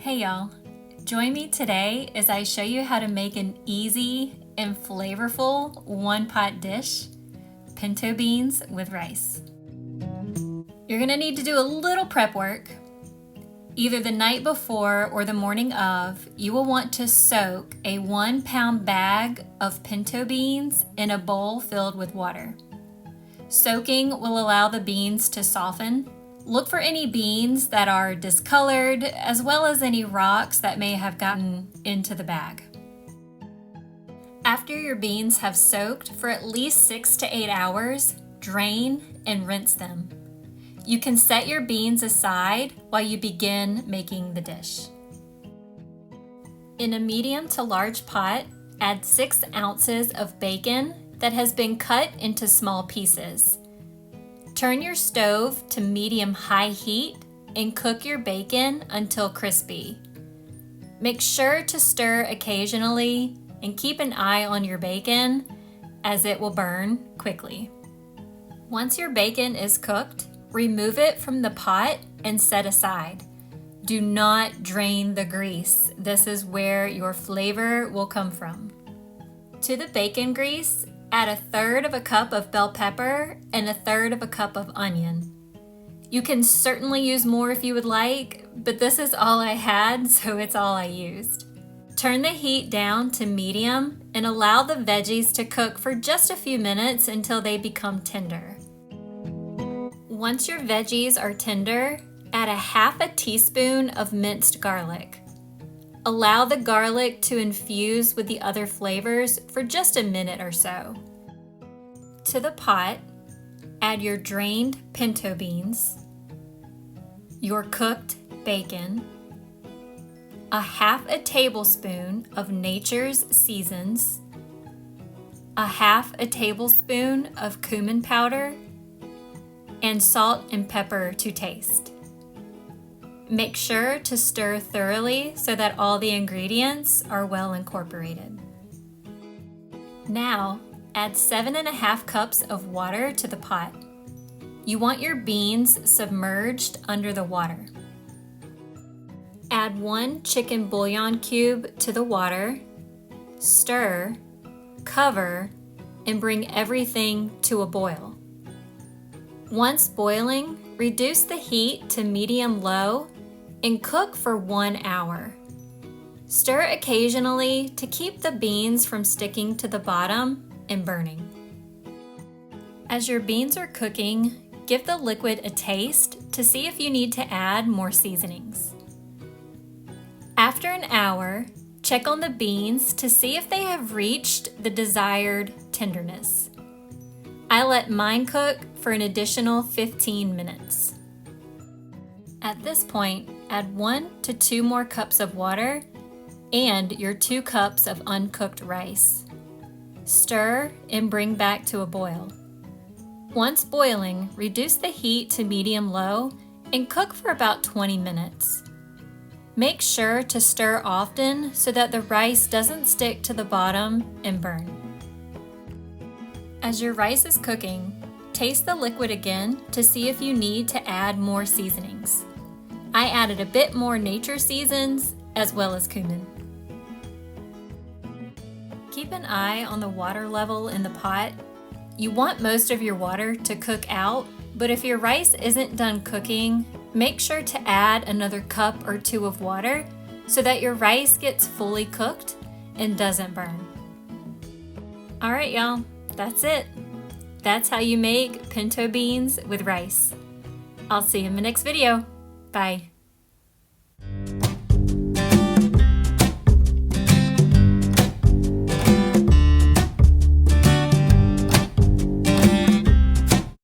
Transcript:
Hey y'all, join me today as I show you how to make an easy and flavorful one-pot dish, pinto beans with rice. You're gonna need to do a little prep work. Either the night before or the morning of, you will want to soak a 1-pound bag of pinto beans in a bowl filled with water. Soaking will allow the beans to soften. Look for any beans that are discolored, as well as any rocks that may have gotten into the bag. After your beans have soaked for at least 6 to 8 hours, drain and rinse them. You can set your beans aside while you begin making the dish. In a medium to large pot, add 6 ounces of bacon that has been cut into small pieces. Turn your stove to medium-high heat and cook your bacon until crispy. Make sure to stir occasionally and keep an eye on your bacon as it will burn quickly. Once your bacon is cooked, remove it from the pot and set aside. Do not drain the grease. This is where your flavor will come from. To the bacon grease, add 1/3 cup of bell pepper and 1/3 cup of onion. You can certainly use more if you would like, but this is all I had, so it's all I used. Turn the heat down to medium and allow the veggies to cook for just a few minutes until they become tender. Once your veggies are tender, add 1/2 teaspoon of minced garlic. Allow the garlic to infuse with the other flavors for just a minute or so. To the pot, add your drained pinto beans, your cooked bacon, 1/2 tablespoon of Nature's Seasons, 1/2 tablespoon of cumin powder, and salt and pepper to taste. Make sure to stir thoroughly so that all the ingredients are well incorporated. Now, add 7.5 cups of water to the pot. You want your beans submerged under the water. Add 1 chicken bouillon cube to the water, stir, cover, and bring everything to a boil. Once boiling, reduce the heat to medium-low and cook for 1 hour. Stir occasionally to keep the beans from sticking to the bottom and burning. As your beans are cooking, give the liquid a taste to see if you need to add more seasonings. After an hour, check on the beans to see if they have reached the desired tenderness. I let mine cook for an additional 15 minutes. At this point, add 1 to 2 more cups of water and your 2 cups of uncooked rice. Stir and bring back to a boil. Once boiling, reduce the heat to medium-low and cook for about 20 minutes. Make sure to stir often so that the rice doesn't stick to the bottom and burn. As your rice is cooking, taste the liquid again to see if you need to add more seasonings. I added a bit more Nature Seasons as well as cumin. Keep an eye on the water level in the pot. You want most of your water to cook out, but if your rice isn't done cooking, make sure to add another cup or 2 of water so that your rice gets fully cooked and doesn't burn. All right, y'all, that's it. That's how you make pinto beans with rice. I'll see you in the next video. Bye.